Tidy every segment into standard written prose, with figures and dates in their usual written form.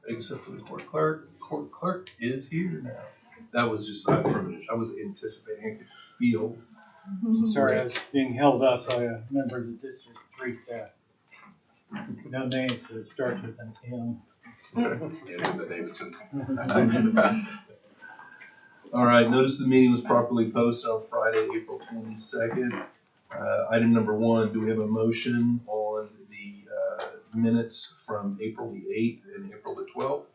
except for the court clerk. Court clerk is here now. That was just, I was anticipating, I could feel. Sorry, I was being held up by a member of the District 3 staff. No name, so it starts with an M. All right, notice the meeting was properly posted on Friday, April 22nd. Item number 1, do we have a motion on the minutes from April the 8th and April the 12th?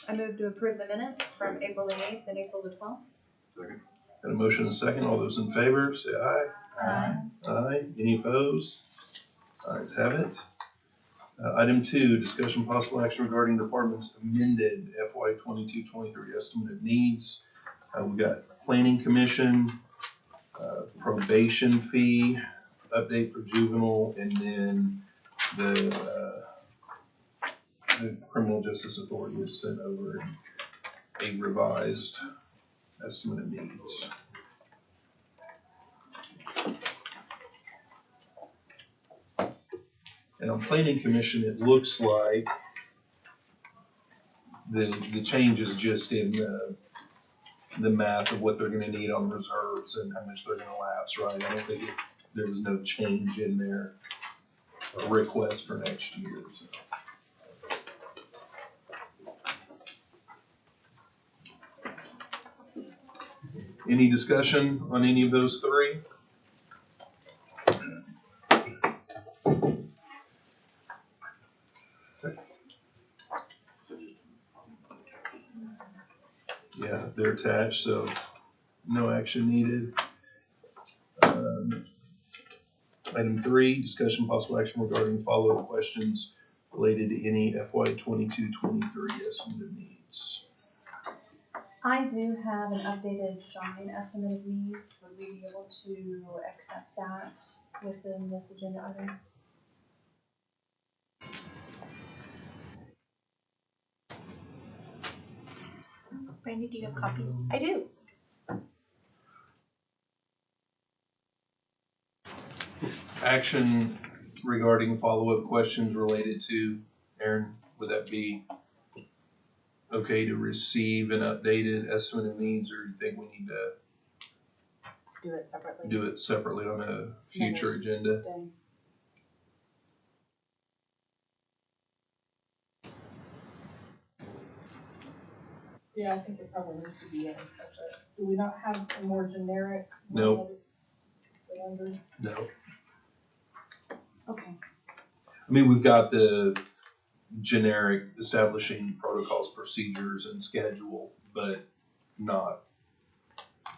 I move to approve the minutes from April the 8th and April the 12th. Second. Got a motion and a second. All those in favor, say aye. Aye. Aye. Any opposed? Ayes have it. Item 2, discussion possible action regarding department's amended FY 22-23 estimate of needs. We got planning commission, probation fee, update for juvenile, and then the criminal justice authority has sent over a revised estimate of needs. And on planning commission, it looks like the change is just in the math of what they're gonna need on reserves and how much they're gonna lapse, right? I don't think there was no change in their request for next year, so. Any discussion on any of those three? Yeah, they're attached, so no action needed. Item 3, discussion possible action regarding follow-up questions related to any FY 22-23 estimate needs. I do have an updated Shine estimate of needs. Would we be able to accept that within this agenda item? Brandy, do you have copies? I do. Action regarding follow-up questions related to, Aaron, would that be okay to receive an updated estimate of needs, or you think we need to Do it separately. do it separately on a future agenda? Day. Yeah, I think it probably needs to be in a separate. Do we not have a more generic? No. Under? No. Okay. I mean, we've got the generic establishing protocols, procedures, and schedule, but not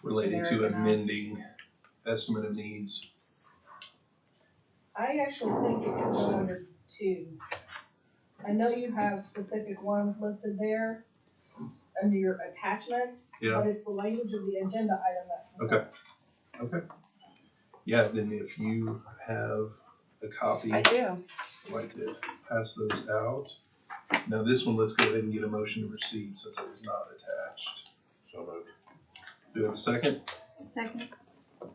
related to Generic enough. amending estimate of needs. I actually think it could go under 2. I know you have specific ones listed there under your attachments, Yeah. but it's the language of the agenda item that. Okay. Yeah, then if you have a copy, I do. I'd like to pass those out. Now this one, let's go ahead and get a motion to receive since it was not attached. So moved. Do we have a second? Second.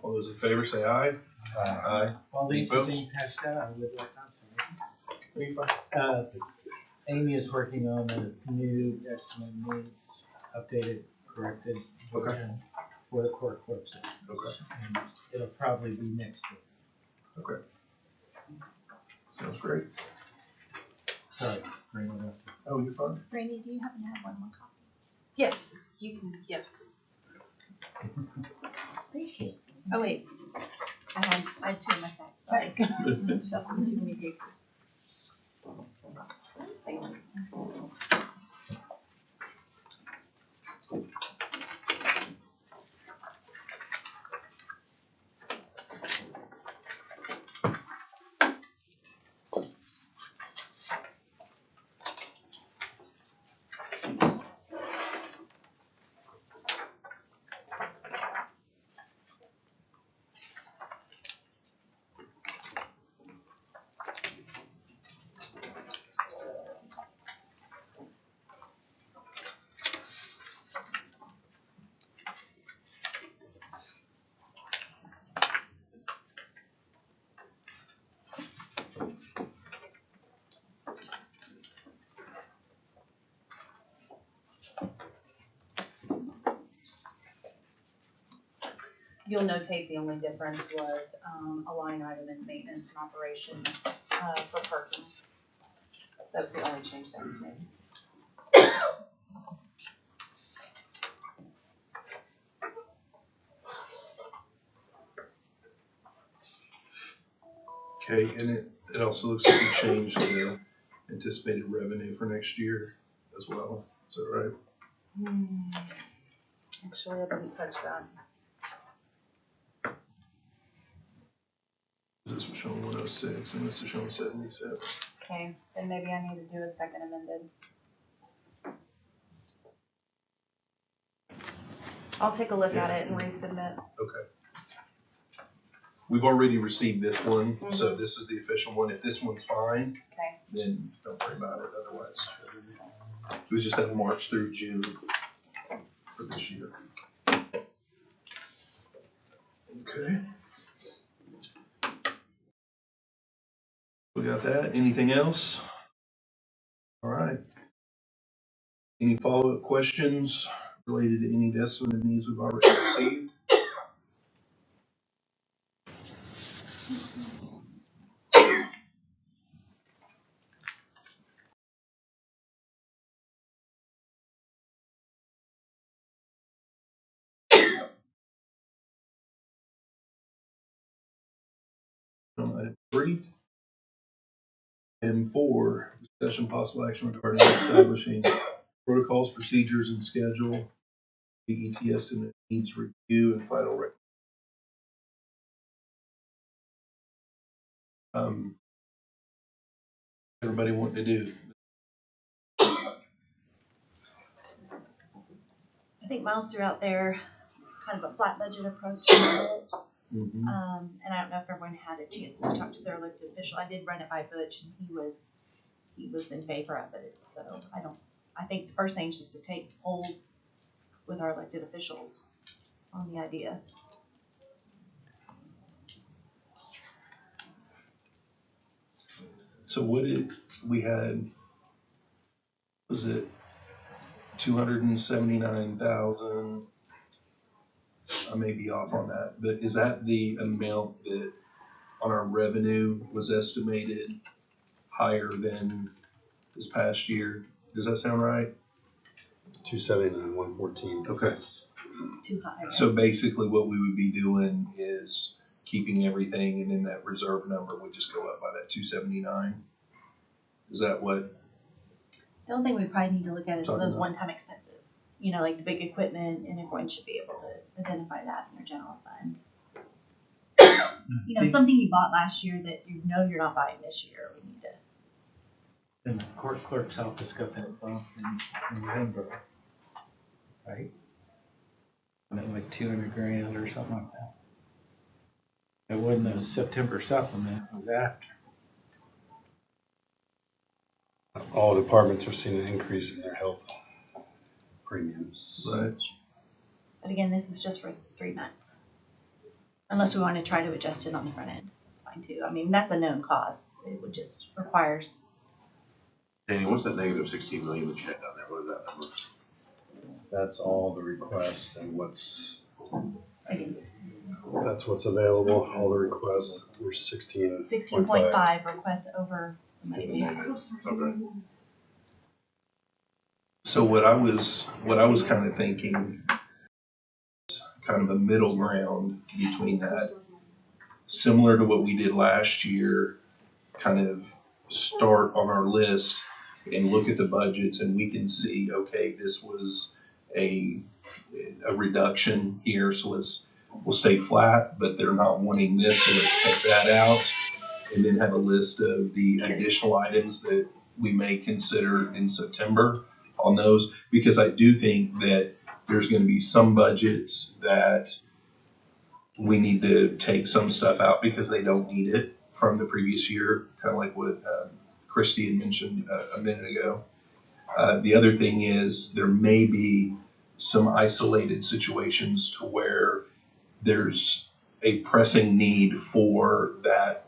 All those in favor say aye. Aye. While these are Folks? being passed out, I would like Are you fine? Amy is working on a new estimate of needs, updated, corrected Okay. version for the court clerks. Okay. And it'll probably be next week. Okay. Sounds great. Sorry, bring it up. Oh, you're fine. Brandy, do you happen to have one more copy? Yes, you can, yes. Thank you. Oh, wait. I had 2 in my sack, sorry. Shuffling too many papers. Thank you. you'll notate the only difference was, a line item in maintenance and operations, for parking. That was the only change that was made. Okay, and it also looks like you changed the anticipated revenue for next year as well. Is that right? Actually, I didn't touch that. This was showing 106 and this is showing 77. Okay, then maybe I need to do a second amended. I'll take a look at it and resubmit. Okay. We've already received this one, so this is the official one. If this one's fine, Okay. then don't worry about it otherwise. We just have March through June for this year. Okay. We got that. Anything else? All right. Any follow-up questions related to any of the estimated needs we've already received? Item 3. Item 4, discussion possible action regarding establishing protocols, procedures, and schedule, BET estimate needs review and final everybody want to do? I think Miles threw out there kind of a flat budget approach. Mm-hmm. And I don't know if everyone had a chance to talk to their elected official. I did run it by Butch and he was in favor of it. So I think the first thing is just to take polls with our elected officials on the idea. So we had, was it 279,000? I may be off on that, but is that the amount that on our revenue was estimated higher than this past year? Does that sound right? 279, 114. Okay. Too high. So basically what we would be doing is keeping everything and then that reserve number would just go up by that 279. Is that what? The only thing we probably need to look at is Talking those about- one-time expenses. You know, like the big equipment, and everyone should be able to identify that in their general fund. You know, something you bought last year that you know you're not buying this year, we need to. And the court clerk's office got that bump in November, right? And it was like 200 grand or something like that. It wasn't a September supplement, it was after. All departments are seeing an increase in their health premiums. Right. But again, this is just for 3 months. Unless we want to try to adjust it on the front end, that's fine too. I mean, that's a known cost. It would just require. Danny, what's that negative 16 million that you had down there? What is that number? That's all the requests and that's what's available. All the requests were 16.5 requests over the money. Okay. So what I was kind of thinking, kind of a middle ground between that, similar to what we did last year, kind of start on our list and look at the budgets and we can see, okay, this was a reduction here, so we'll stay flat, but they're not wanting this, so let's take that out. And then have a list of the additional items that we may consider in September on those, because I do think that there's going to be some budgets that we need to take some stuff out because they don't need it from the previous year, kind of like what Christy had mentioned a minute ago. The other thing is there may be some isolated situations to where there's a pressing need for that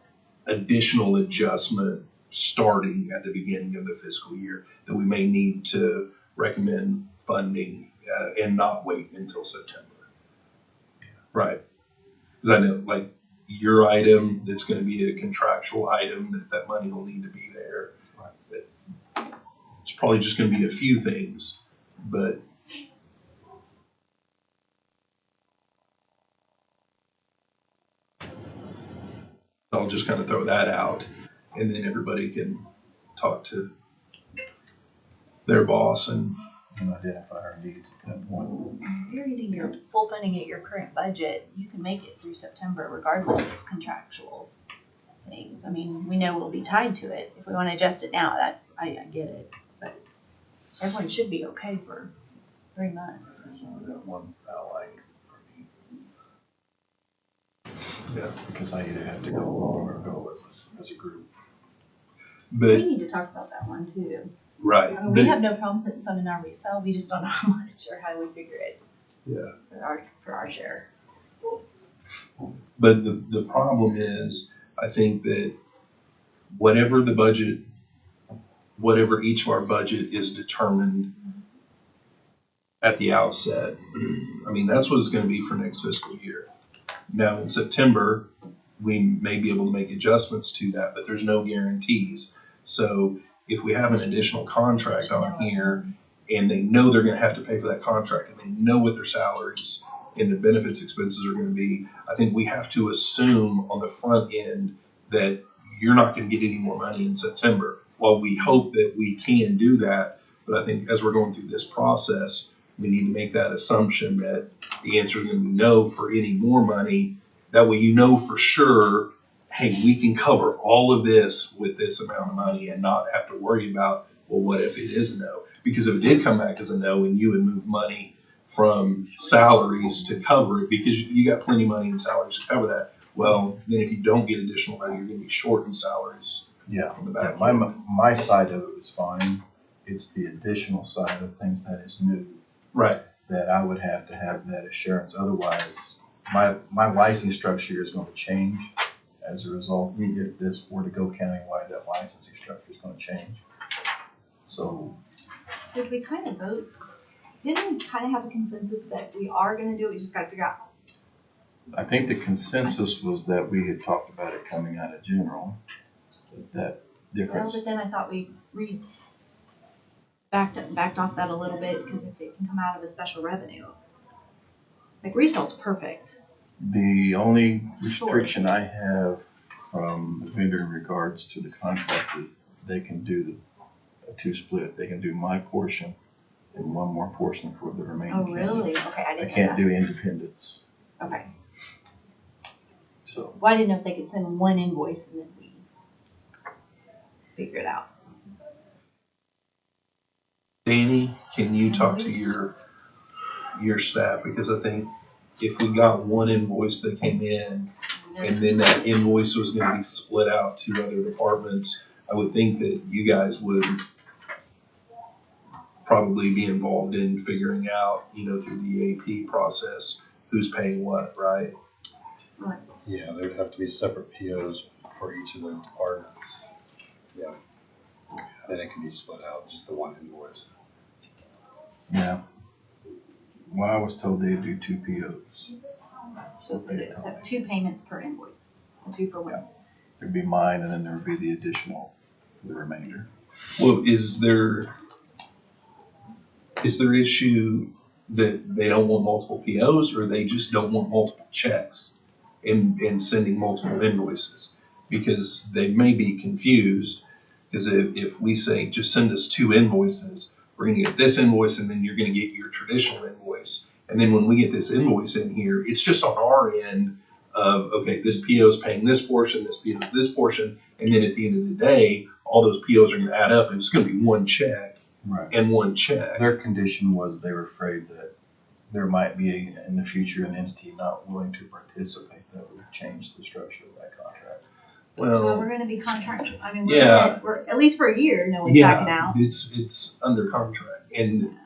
additional adjustment starting at the beginning of the fiscal year that we may need to recommend funding and not wait until September. Right. Cause I know like your item, it's gonna be a contractual item that money will need to be there. It's probably just gonna be a few things, but I'll just kind of throw that out and then everybody can talk to their boss and identify our needs at that point. If you're getting your full funding at your current budget, you can make it through September regardless of contractual things. I mean, we know we'll be tied to it. If we wanna adjust it now, I get it, but everyone should be okay for 3 months. There's only that one outline for me. Yeah. Because I either have to go alone or go as a group. but We need to talk about that one too. right. I mean, we but- have no problem putting some in our resale, we just don't know how much or how we figure it. Yeah. For our share. But the problem is, I think that whatever the budget, whatever each of our budget is determined at the outset, I mean, that's what it's gonna be for next fiscal year. Now, in September, we may be able to make adjustments to that, but there's no guarantees. So if we have an additional contract on here and they know they're gonna have to pay for that contract and they know what their salaries and their benefits expenses are gonna be, I think we have to assume on the front end that you're not gonna get any more money in September. While we hope that we can do that, but I think as we're going through this process, we need to make that assumption that the answer is gonna be no for any more money. That way you know for sure, hey, we can cover all of this with this amount of money and not have to worry about, well, what if it is a no? Because if it did come back as a no and you would move money from salaries to cover it, because you got plenty of money in salaries to cover that, well, then if you don't get additional money, you're gonna be short in salaries Yeah, on the back. my side of it was fine. It's the additional side of things that is new Right, that I would have to have that assurance. Otherwise, my licensing structure is going to change as a result. If this were to go countywide, that licensing structure is going to change. So Did we kind of vote? Didn't we kind of have a consensus that we are gonna do it? We just gotta figure out. I think the consensus was that we had talked about it coming out of general. That Well, difference. but then I thought we backed off that a little bit because if it can come out of a special revenue. Like resale's perfect. The only restriction I have from the vendor in regards to the contract is they can do a two split. They can do my portion and one more portion for the remaining Oh, county. really? Okay, I I didn't know can't that. do independence, Okay. so. Well, I didn't know if they could send one invoice and then we figure it out. Danny, can you talk to your staff? Because I think if we got one invoice that came in and then that invoice was gonna be split out to other departments, I would think that you guys would probably be involved in figuring out, through the AP process, who's paying what, right? Yeah, there'd have to be separate POs for each of the departments. Yeah. Then it can be split out, just the one invoice. Yeah. Well, I was told they'd do two POs. So they would accept 2 payments per invoice, 2 for one. There'd be mine and then there'd be the additional for the remainder. Well, is there issue that they don't want multiple POs or they just don't want multiple checks and sending multiple invoices? Because they may be confused, because if we say, just send us 2 invoices, we're gonna get this invoice and then you're gonna get your traditional invoice. And then when we get this invoice in here, it's just on our end of, okay, this PO is paying this portion, this PO is this portion. And then at the end of the day, all those POs are gonna add up and it's gonna be one check Right. and one check. Their condition was they were afraid that there might be in the future an entity not willing to participate that would change the structure of that contract. Well, Well, we're gonna be contractual, I mean, Yeah. we're at least for a year, no one's backing yeah, out. it's under contract and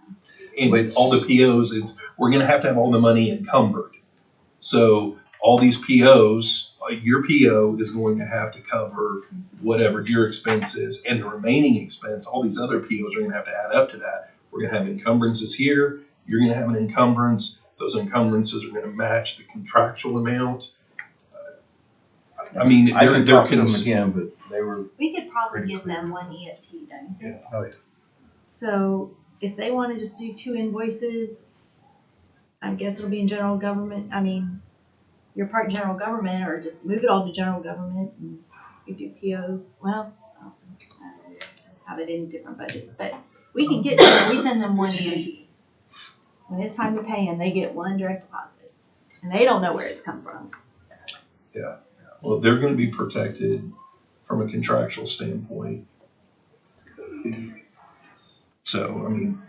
It's- all the POs, we're gonna have all the money encumbered. So all these POs, your PO is going to have to cover whatever your expense is, and the remaining expense, all these other POs are gonna have to add up to that. We're gonna have encumbrances here, you're gonna have an encumbrance, those encumbrances are gonna match the contractual amount, I mean, I they're, can they're talk to them cons- again, but they were, We could probably Pretty give clear. them one EFT, don't you think? Oh, yeah. So if they wanna just do 2 invoices, I guess it'll be in general government, I mean, your part general government, or just move it all to general government and you do POs, well, have it in different budgets, but we can get to where we send them one EFT. When it's time to pay them, they get one direct deposit, and they don't know where it's come from. well, they're gonna be protected from a contractual standpoint. So, I mean,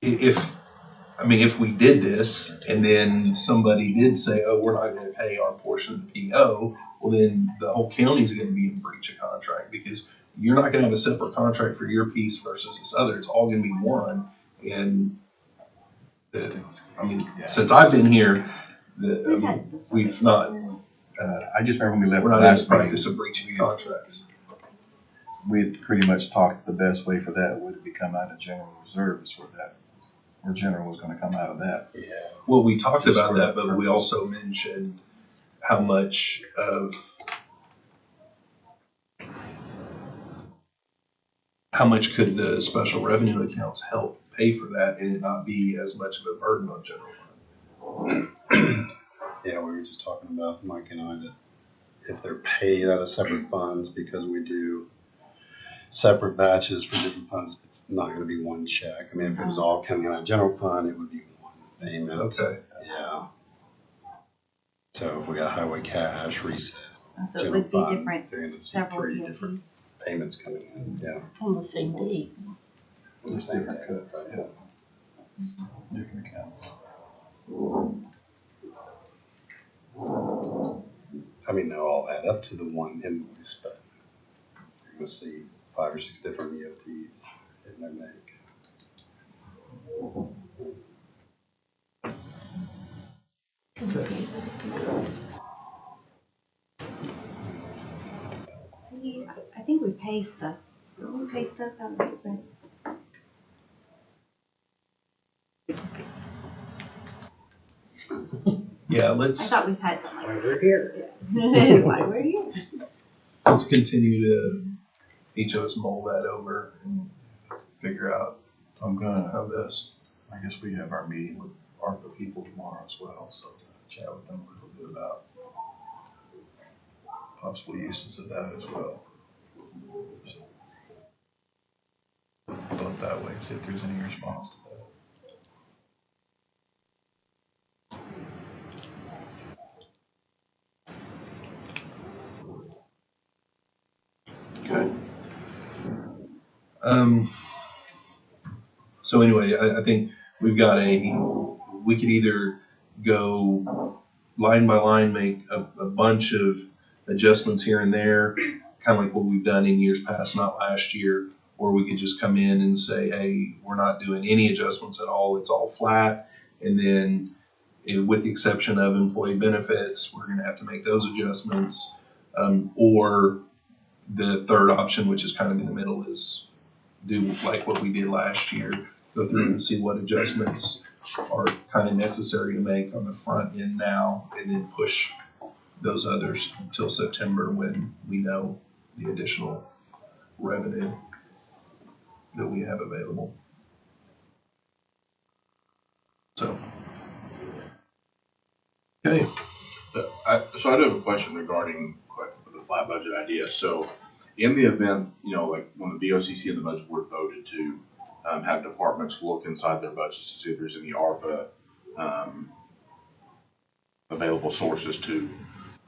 if we did this and then somebody did say, oh, we're not gonna pay our portion of the PO, well, then the whole county's gonna be in breach of contract because you're not gonna have a separate contract for your piece versus this other. It's all gonna be one. And since I've been here, We've had this stuff we've not, I just remember when we left we're the not in last meeting, practice of breaching contracts. we had pretty much talked the best way for that would be come out of general reserves where general was gonna come out of that. Yeah. Well, we talked Just about for that, that but we purpose. also mentioned how much could the special revenue accounts help pay for that and it not be as much of a burden on general fund? Yeah, we were just talking about, Mike and I, that if they're paid out of separate funds, because we do separate batches for different funds, it's not gonna be one check. I mean, if it was all coming out of general fund, it would be one payment. Okay, Yeah. So if we got highway cash, reset, So it general would be fund, different, they're gonna see several 3 different EFTs. payments coming in, yeah. On the same day. Just different cuts, yeah. Different accounts. I mean, they'll all add up to the one invoice, but you're gonna see 5 or 6 different EFTs in their make. See, I think we pay stuff, don't we pay stuff out of different? yeah, I let's thought we've had something like Why this. we're here. Why we're here. continue to each of us mull that over and figure out I'm gonna, how best. I guess we have our meeting with ARPA people tomorrow as well, so chat with them a little bit about possible uses of that as well. Vote that way, see if there's any response to that. Okay. So anyway, I think we've got we could either go line by line, make a bunch of adjustments here and there, kind of like what we've done in years past, not last year, or we could just come in and say, hey, we're not doing any adjustments at all. It's all flat. And then with the exception of employee benefits, we're going to have to make those adjustments. Or the third option, which is kind of in the middle, is do like what we did last year, go through and see what adjustments are kind of necessary to make on the front end now, and then push those others until September when we know the additional revenue that we have available. So, okay. So I do have a question regarding the flat budget idea. So in the event, like when the BOCC and the budget board voted to have departments look inside their budgets to see if there's any ARPA available sources to,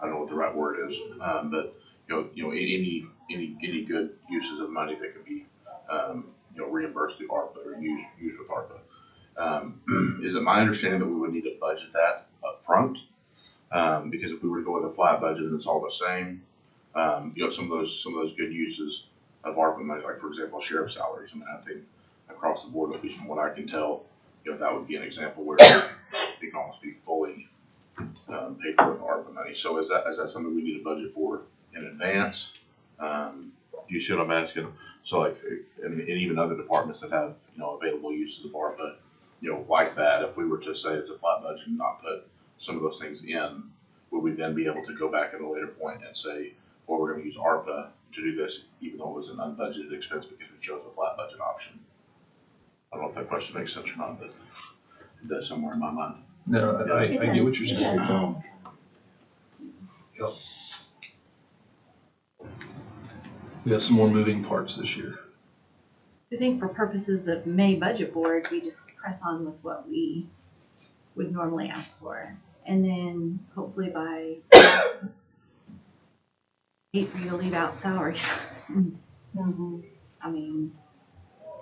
I don't know what the right word is, but any good uses of money that could be reimbursed through ARPA or used with ARPA. Is it my understanding that we would need to budget that up front? Because if we were to go with a flat budget and it's all the same, some of those good uses of ARPA money, like for example, sheriff salaries. I mean, I think across the board, at least from what I can tell, that would be an example where it can almost be fully paid for with ARPA money. So is that something we need to budget for in advance? Do you see what I'm asking? So like, and even other departments that have available uses of ARPA, like that, if we were to say it's a flat budget and not put some of those things in, would we then be able to go back at a later point and say, well, we're gonna use ARPA to do this, even though it was an unbudgeted expense because we chose a flat budget option? I don't know if that question makes sense or not, but it does somewhere in my mind. No, I It get does. what you're It saying. does. Yep. We got some more moving parts this year. I think for purposes of May budget board, we just press on with what we would normally ask for. And then hopefully by hate for you to leave out salaries. I mean,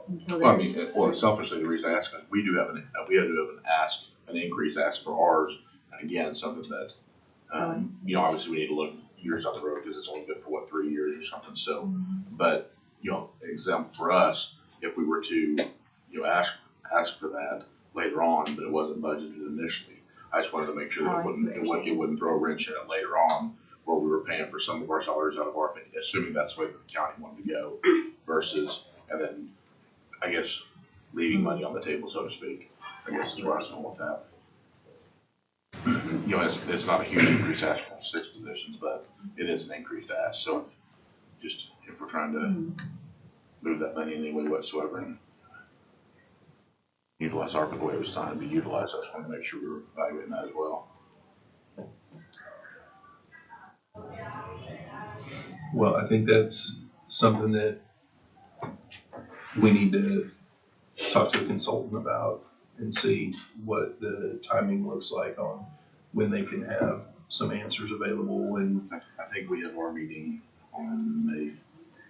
until Well, I there's. mean, well, selfishly, the reason I ask is we do have an increase ask for ours, and again, something that, obviously we need to look years down the road, because it's only good for what, 3 years or something, so. But, example for us, if we were to, ask for that later on, but it wasn't budgeted initially, I just wanted to make sure that it wouldn't throw a wrench in it later on, where we were paying for some of our salaries out of ARPA, assuming that's the way that the county wanted to go, versus, and then, I guess, leaving money on the table, so to speak, I guess is where I was going with that. It's not a huge increase ask from 6 positions, but it is an increased ask, so just if we're trying to move that money in any way whatsoever and utilize ARPA the way it was designed to be utilized, I just want to make sure we're evaluating that as well. Well, I think that's something that we need to talk to the consultant about and see what the timing looks like on when they can have some answers available. And I think we have our meeting on May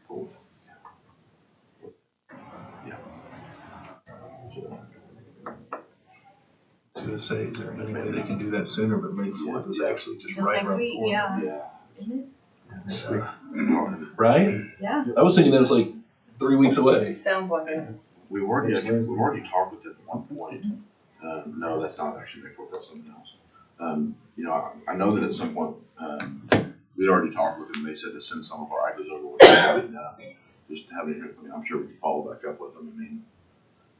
4th. Yeah. I was gonna say, is there any way they can do that sooner, but May 4th is actually just right next around the week, corner. yeah. Isn't it? Next week. Right? Yeah. I was thinking that was like 3 weeks away. Sounds like it. We've already talked with them at one point. No, that's not actually May 4th, that's something else. I know that at some point, we'd already talked with them. They said to send some of our items over with them. Just having, I'm sure we can follow back up with them. I mean,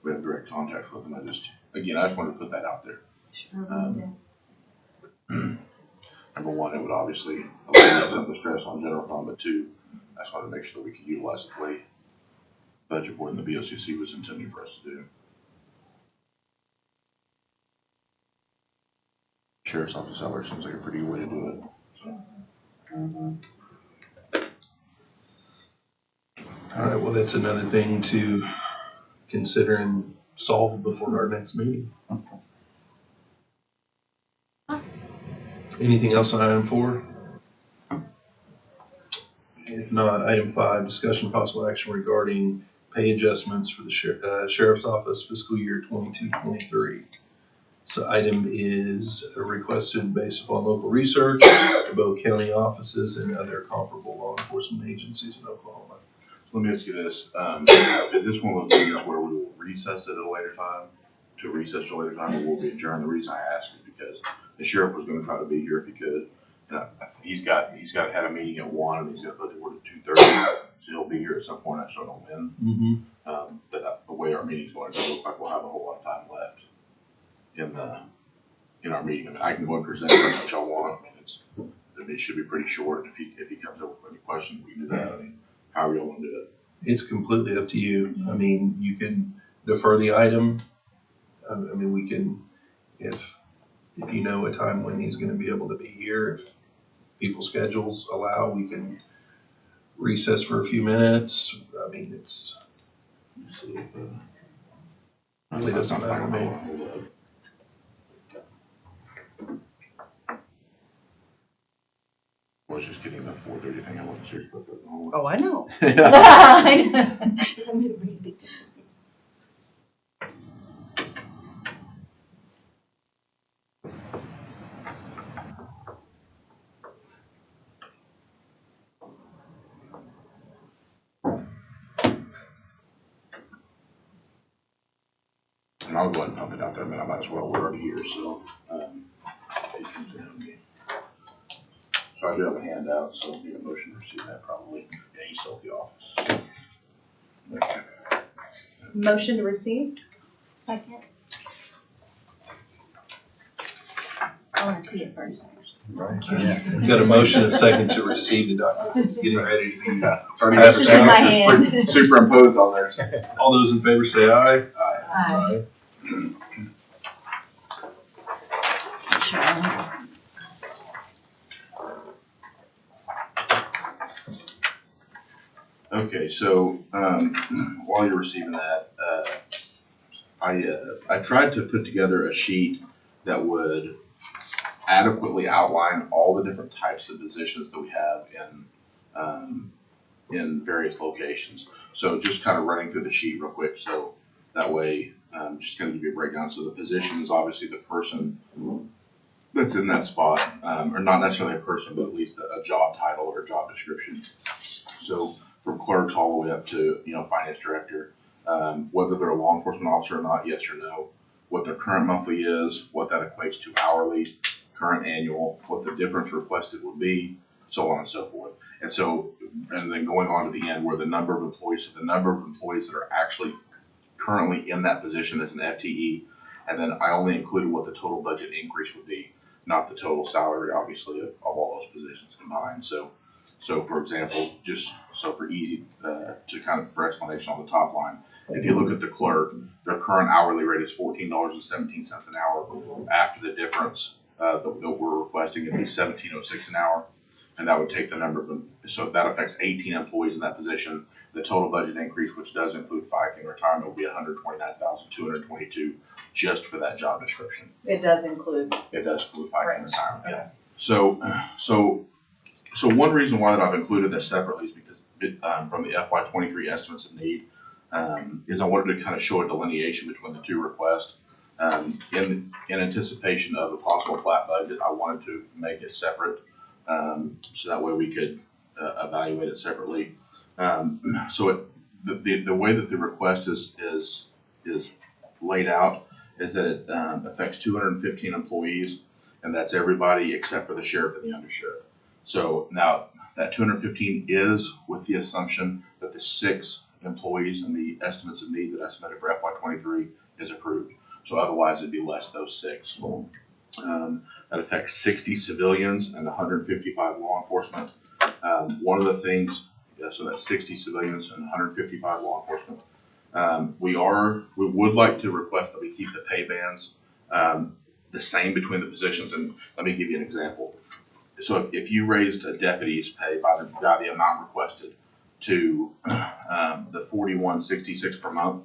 we have direct contact with them. I just wanted to put that out there. Sure. Number one, it would obviously alleviate some of the stress on general fund, but 2, I just wanted to make sure that we could utilize it the way budget board and the BOCC was intending for us to do. Sheriff's office salary seems like a pretty good way to do it. So. All right, well, that's another thing to consider and solve before our next meeting. Anything else on item 4? If not, item 5, discussion possible action regarding pay adjustments for the sheriff's office fiscal year 22-23. So item is requested based upon local research of both county offices and other comparable law enforcement agencies in Oklahoma. Let me ask you this, is this one of those things where we will recess it at a later time, or will we adjourn? The reason I ask is because the sheriff was gonna try to be here if he could. He's had a meeting at 1 and he's got budget board at 2:30, so he'll be here at some point. I just don't know when. But the way our meeting's going, it doesn't look like we'll have a whole lot of time left in our meeting. I mean, I can go and present as much y'all want. I mean, it should be pretty short. If he comes up with any questions, we can do that. I mean, however y'all want to do it. It's completely up to you. I mean, you can defer the item. I mean, we can, if you know a time when he's gonna be able to be here, if people's schedules allow, we can recess for a few minutes. I mean, it's, really doesn't matter to me. I was just getting that 4:30 thing. I wasn't serious about that. Oh, I know. And I'll go ahead and pump it out there, but I might as well. We're already here, so. So I do have a handout, so I'll need a motion to receive that probably. Yeah, he's still at the office. Motion to receive? Second. I wanna see it first. Right. Yeah. We've got a motion and a second to receive the document. It's getting ready to be Already Pass has it the down. signatures superimposed on there. All those in favor say aye. Aye. Okay, so, while you're receiving that, I tried to put together a sheet that would adequately outline all the different types of positions that we have in various locations. So just kind of running through the sheet real quick, so that way, just gonna give you a breakdown. So the position is obviously the person that's in that spot, or not necessarily a person, but at least a job title or a job description. So from clerks all the way up to, finance director, whether they're a law enforcement officer or not, yes or no, what their current monthly is, what that equates to hourly, current annual, what the difference requested would be, so on and so forth. And so, and then going on to the end where the number of employees, so the number of employees that are actually currently in that position as an FTE, and then I only included what the total budget increase would be, not the total salary, obviously, of all those positions combined. So for example, just so for easy, to kind of, for explanation on the top line, if you look at the clerk, their current hourly rate is $14.17 an hour. After the difference, that we're requesting, it'd be $17.06 an hour. And that would take the number of them, so that affects 18 employees in that position. The total budget increase, which does include FICA and retirement, will be $129,222 just for that job description. It does include. It does include FICA and retirement, yeah. So one reason why that I've included this separately is because from the FY23 estimates of need, is I wanted to kind of show a delineation between the two requests. In anticipation of a possible flat budget, I wanted to make it separate, so that way we could evaluate it separately. So the way that the request is laid out is that it affects 215 employees, and that's everybody except for the sheriff and the undersheriff. So now that 215 is with the assumption that the 6 employees and the estimates of need that I submitted for FY23 is approved. So otherwise it'd be less those 6. That affects 60 civilians and 155 law enforcement. One of the things, so that's 60 civilians and 155 law enforcement. We would like to request that we keep the pay bands the same between the positions, and let me give you an example. So if you raised a deputy's pay by the amount requested to the $41.66 per month,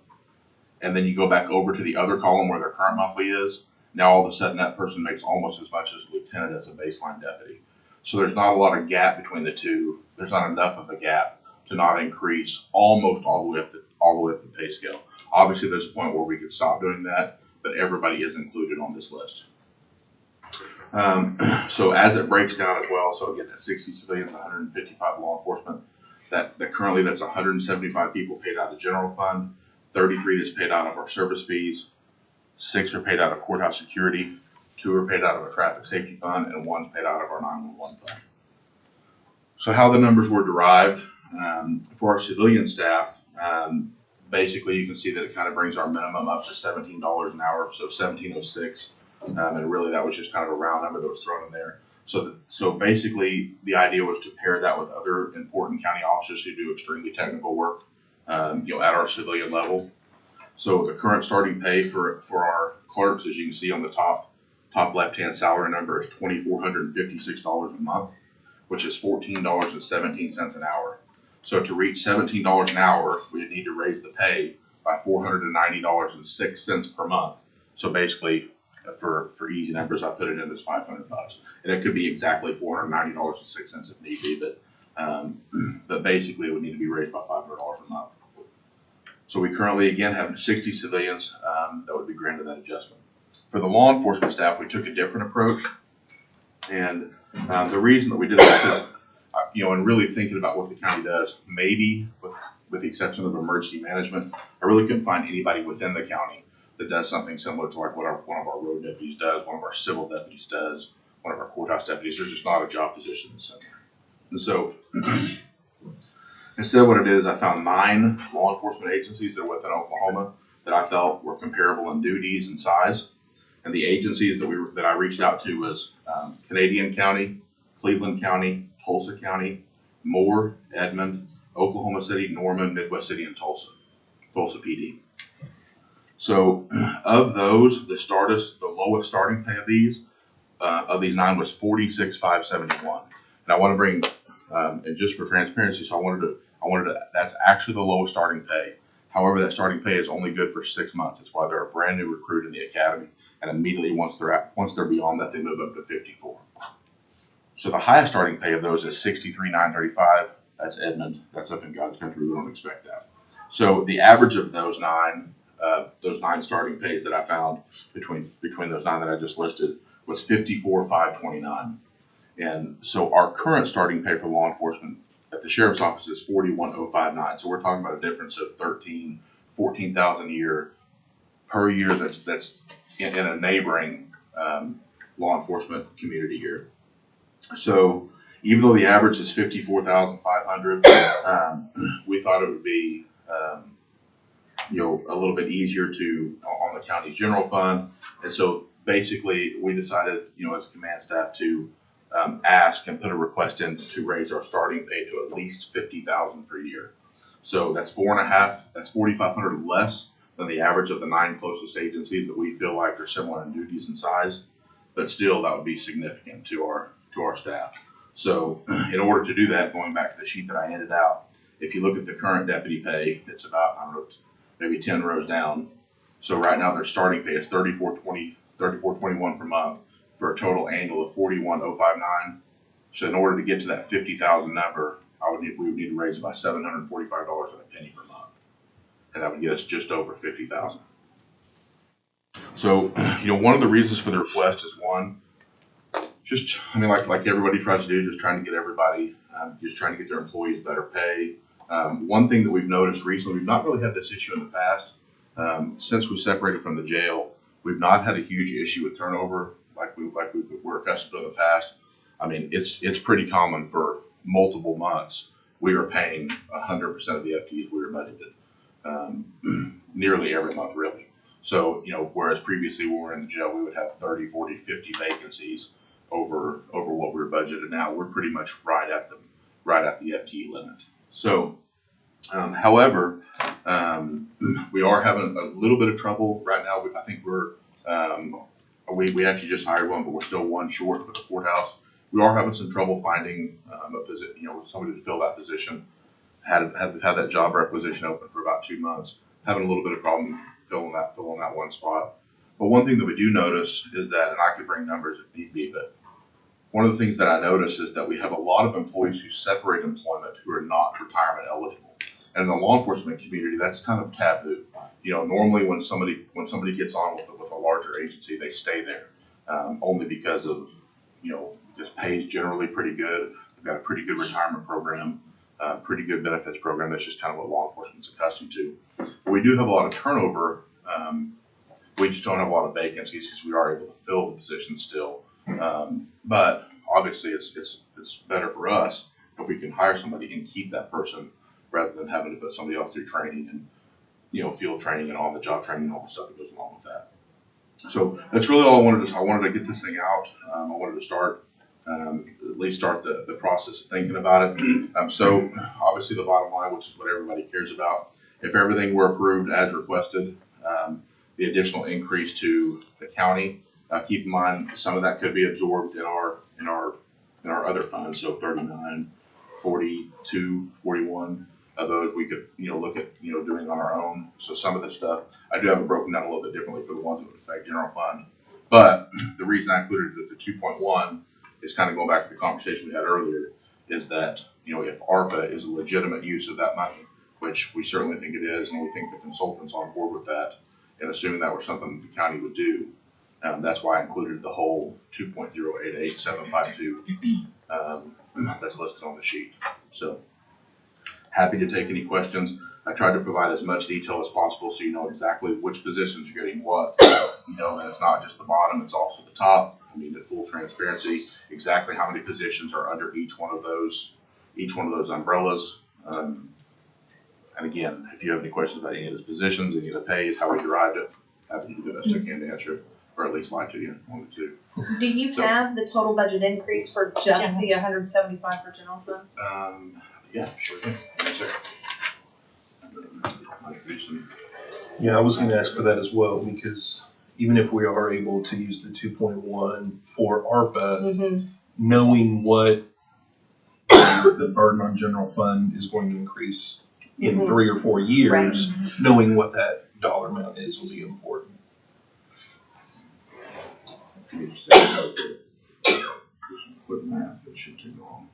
and then you go back over to the other column where their current monthly is, now all of a sudden that person makes almost as much as a lieutenant as a baseline deputy. So there's not a lot of gap between the two. There's not enough of a gap to not increase almost all the way up the pay scale. Obviously, there's a point where we could stop doing that, but everybody is included on this list. So as it breaks down as well, so again, that's 60 civilians, 155 law enforcement. That currently that's 175 people paid out of the general fund, 33 is paid out of our service fees, 6 are paid out of courthouse security, 2 are paid out of a traffic safety fund, and 1's paid out of our 911 fund. So how the numbers were derived, for our civilian staff, basically you can see that it kind of brings our minimum up to $17 an hour, so $17.06. And really that was just kind of a round number that was thrown in there. So basically the idea was to pair that with other important county officers who do extremely technical work, at our civilian level. So the current starting pay for our clerks, as you can see on the top left-hand salary number, is $2,456 a month, which is $14.17 an hour. So to reach $17 an hour, we need to raise the pay by $490.06 per month. So basically, for easy numbers, I put it in as $500, and it could be exactly $490.06 if need be, but basically it would need to be raised by $500 a month. So we currently again have 60 civilians that would be granted that adjustment. For the law enforcement staff, we took a different approach, and the reason that we did this is, and really thinking about what the county does, maybe with the exception of emergency management, I really couldn't find anybody within the county that does something similar to like what one of our road deputies does, one of our civil deputies does, one of our courthouse deputies. There's just not a job position in the center. And so instead what I did is I found 9 law enforcement agencies that are within Oklahoma that I felt were comparable in duties and size. And the agencies that I reached out to was Canadian County, Cleveland County, Tulsa County, Moore, Edmond, Oklahoma City, Norman, Midwest City, and Tulsa PD. So of those, the lowest starting pay of these 9 was $46,571. And I want to bring, and just for transparency, so I wanted to, that's actually the lowest starting pay. However, that starting pay is only good for 6 months. That's why they're a brand new recruit in the academy. And immediately once they're beyond that, they move up to 54. So the highest starting pay of those is $63,935. That's Edmond. That's up in God's country. We don't expect that. So the average of those nine starting pays that I found between those 9 that I just listed was $54,529. And so our current starting pay for law enforcement at the sheriff's office is $41,059. So we're talking about a difference of $14,000 a year per year. That's in a neighboring law enforcement community here. So even though the average is $54,500, we thought it would be a little bit easier on the county general fund. And so basically we decided, as command staff to ask and put a request in to raise our starting pay to at least $50,000 per year. So that's $4,500 less than the average of the 9 closest agencies that we feel like are similar in duties and size, but still that would be significant to our staff. So in order to do that, going back to the sheet that I handed out, if you look at the current deputy pay, it's about, maybe 10 rows down. So right now their starting pay is $34.21 per month for a total annual of $41,059. So in order to get to that 50,000 number, we would need to raise it by $745 and a penny per month. And that would get us just over 50,000. So, one of the reasons for the request is like everybody tries to do, just trying to get everybody, just trying to get their employees better pay. One thing that we've noticed recently, we've not really had this issue in the past. Since we separated from the jail, we've not had a huge issue with turnover like we were accustomed to in the past. I mean, it's pretty common for multiple months. We are paying 100% of the FTEs we were budgeted, nearly every month, really. So, whereas previously when we were in the jail, we would have 30, 40, 50 vacancies over what we were budgeted. Now we're pretty much right at the FTE limit. So, however, we are having a little bit of trouble right now. I think we actually just hired one, but we're still one short for the courthouse. We are having some trouble finding somebody to fill that position. Had that job requisition open for about 2 months. Having a little bit of problem filling that one spot. But one thing that we do notice is that, and I could bring numbers if need be, but one of the things that I notice is that we have a lot of employees who separate employment who are not retirement eligible. And in the law enforcement community, that's kind of taboo. Normally when somebody gets on with a larger agency, they stay there only because of, just pays generally pretty good. They've got a pretty good retirement program, pretty good benefits program. That's just kind of what law enforcement is accustomed to. But we do have a lot of turnover. We just don't have a lot of vacancies because we are able to fill the position still. But obviously it's better for us if we can hire somebody and keep that person rather than having to put somebody else through training and field training and all the job training and all the stuff that goes along with that. So that's really all I wanted to get this thing out. I wanted to start at least start the process of thinking about it. So obviously the bottom line, which is what everybody cares about, if everything were approved as requested, the additional increase to the county, keep in mind some of that could be absorbed in our other funds. So 39, 42, 41 of those we could look at doing on our own. So some of this stuff I do have it broken down a little bit differently for the ones that would affect general fund. But the reason I included it at the 2.1 is kind of going back to the conversation we had earlier, is that if ARPA is a legitimate use of that money, which we certainly think it is, and we think the consultant's on board with that, and assuming that were something the county would do, that's why I included the whole 2.088752 that's listed on the sheet. So happy to take any questions. I tried to provide as much detail as possible so you know exactly which positions you're getting what. And it's not just the bottom, it's also the top. I mean, in full transparency, exactly how many positions are under each one of those umbrellas. And again, if you have any questions about any of those positions, any of the pays, how we derived it, happy to do the best I can to answer it, or at least lie to you, one to two. Do you So- have the total budget increase for just General. the 175 for general fund? Yeah, sure. Yes, sir. I'll do some- Yeah, I was gonna ask for that as well, because even if we are able to use the 2.1 for ARPA, Mm-hmm. knowing what the burden on general fund is going to increase in Mhm. 3 or 4 years, knowing what that dollar amount is will be important. Give me just a second. Do some quick math, but it shouldn't take long.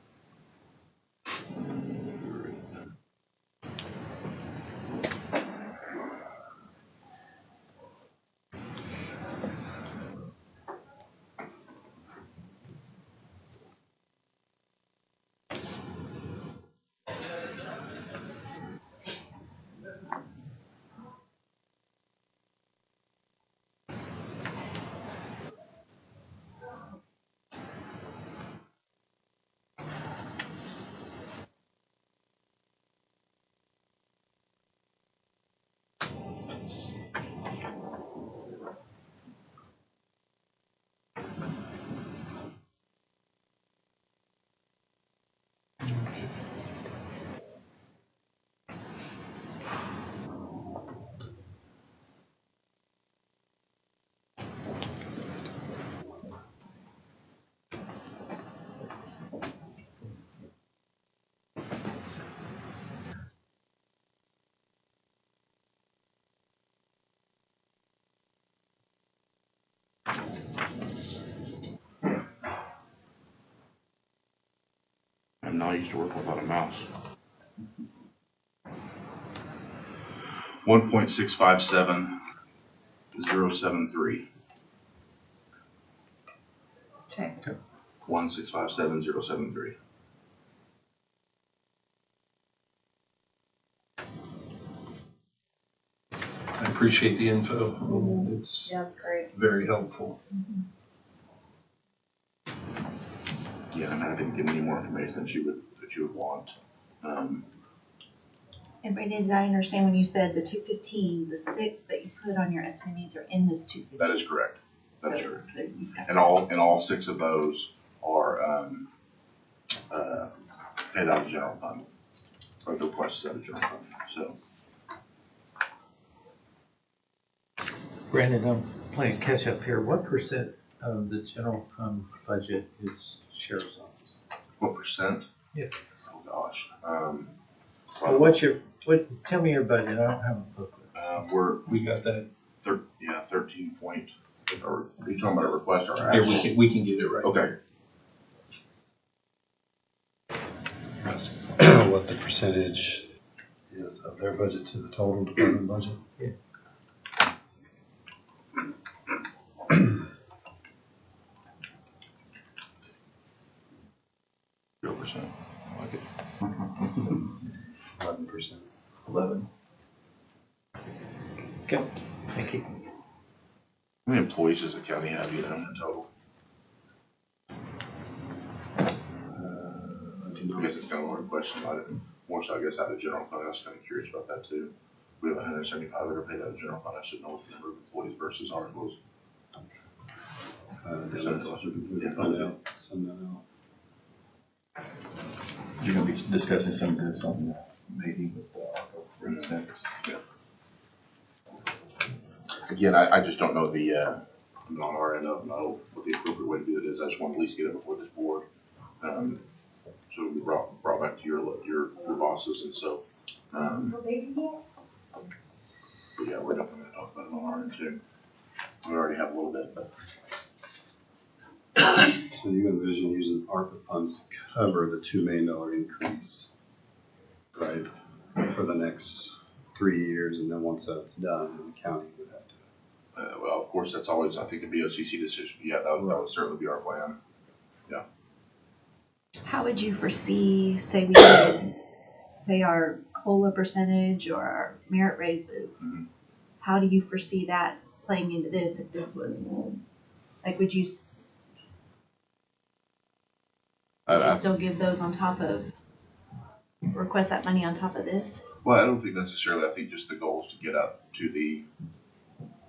I'm not used to working without a mouse. 1.657073. Okay. 1.657073. I appreciate the info. It's Yeah, that's great. very helpful. Yeah, I mean, I didn't give any more information that you would want. And Brandon, did I understand when you said the 215, the 6 that you put on your estimate needs are in this 215? That is correct. So That is correct. you've got- And all 6 of those are paid out of general fund, or the request out of general fund. So Brandon, I'm playing catch up here. What percent of the general fund budget is sheriff's office? what percent? Yeah. Oh gosh. Tell me your budget. I don't have a booklet. We got that. 13 point. Or are you talking about a request or Here, actual? we can get it right. Okay. Ask what the percentage is of their budget to the total department budget. Yeah. percent. I like it. 11%. 11. Okay, thank you. How many employees does the county have, you know, in total? I guess it's kind of a hard question. More so, I guess, out of general fund. I was kind of curious about that too. We have 175 that are paid out of general fund. I should know what the number of employees versus ours was. We can find out, send that out. You're gonna be discussing some of this on the meeting with the ARPA representatives. Again, I just don't know the, I'm not on our end, I don't know what the appropriate way to do it is. I just want to at least get it before this board. So it'll be brought back to your bosses, and so, but yeah, we're definitely gonna talk about it on our end too. We already have a little bit, but So you envision using ARPA funds to cover the $2 million increase, right? For the next 3 years, and then once that's done, then the county would have to. well, of course, that's always, I think, a BOCC decision. Yeah, that would certainly be our plan. How would you foresee, say we did, say our COLA percentage or our merit raises? Mhm. How do you foresee that playing into this if this was, like, would you still give those on top of, request that money on top of this? Well, I don't think necessarily. I think just the goal is to get up to the,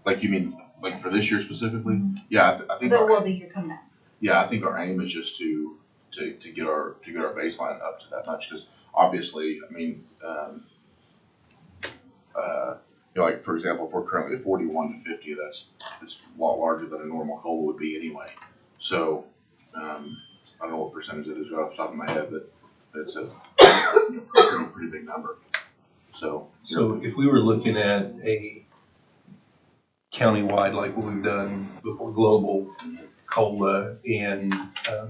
like, you mean like for this year specifically, yeah, I think There our, will be, you're coming out. yeah, I think our aim is just to get our baseline up to that much, because obviously, I mean, you know, like for example, if we're currently at 41 to 50, that's a lot larger than a normal COLA would be anyway. So I don't know what percentage it is right off the top of my head, but it's a pretty big number. So if we were looking at a countywide, like what we've done before, global COLA and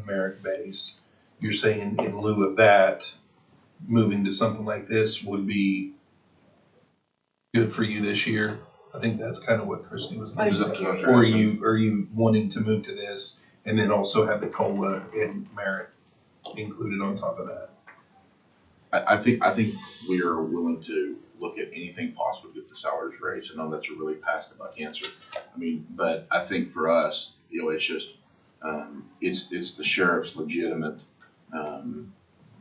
merit base, you're saying in lieu of that, moving to something like this would be good for you this year? I think that's kind of what Christie was. I was just Is that- curious. Or are you wanting to move to this and then also have the COLA and merit included on top of that? I think we are willing to look at anything possible to get the salaries raised. I know that's a really pass the buck answer. I mean, but I think for us, you know, it's just it's the sheriff's legitimate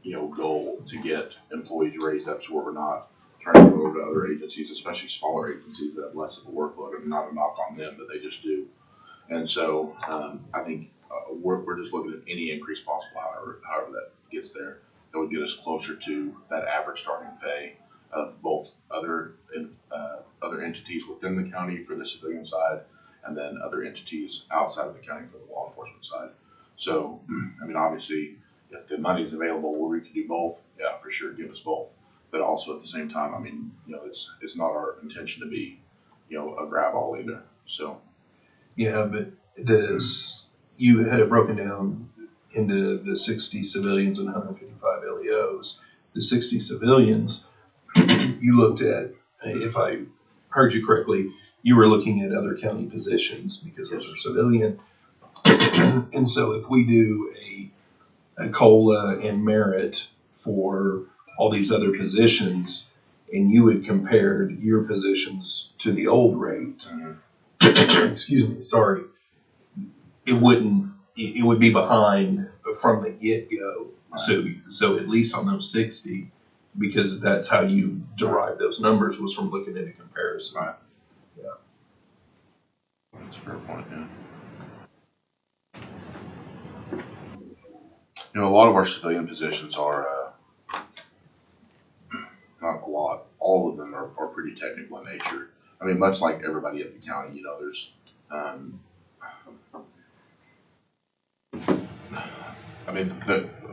you know, goal to get employees raised up so we're not turning them over to other agencies, especially smaller agencies that have less of a workload. I mean, not a knock on them, but they just do. And so I think we're just looking at any increase possible, however that gets there, that would get us closer to that average starting pay of both other entities within the county for the civilian side, and then other entities outside of the county for the law enforcement side. So, I mean, obviously, if the money's available where we can do both, yeah, for sure, give us both. But also at the same time, I mean, you know, it's not our intention to be, you know, a grab all either. So. Yeah, but you had it broken down into the 60 civilians and 155 LEOs. The 60 civilians, you looked at, if I heard you correctly, you were looking at other county positions because those are civilian. And so if we do a COLA and merit for all these other positions, and you had compared your positions to the old rate, excuse me, sorry, it would be behind from the get-go. So at least on those 60, because that's how you derive those numbers, was from looking at a comparison. Right. Yeah. That's a fair point, yeah. You know, a lot of our civilian positions are, not a lot, all of them are pretty technical in nature. I mean, much like everybody at the county, you know, there's, I mean,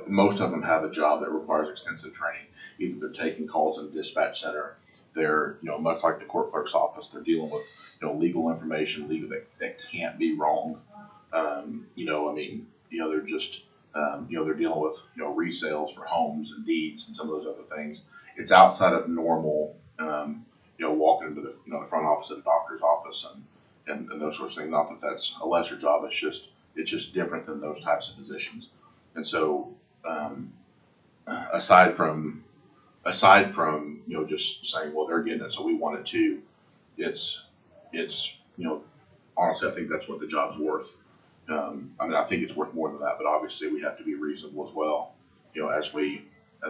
most of them have a job that requires extensive training. Either they're taking calls in the dispatch center, they're, you know, much like the court clerk's office, they're dealing with, you know, legal information, that can't be wrong. You know, I mean, you know, they're just, you know, they're dealing with, you know, resales for homes and deeds and some of those other things. It's outside of normal, you know, walking into the, you know, the front office of the doctor's office and those sorts of things. Not that that's a lesser job, it's just different than those types of positions. And so, aside from, you know, just saying, well, they're getting it, so we want it too, it's, you know, honestly, I think that's what the job's worth. I mean, I think it's worth more than that, but obviously we have to be reasonable as well, you know, as we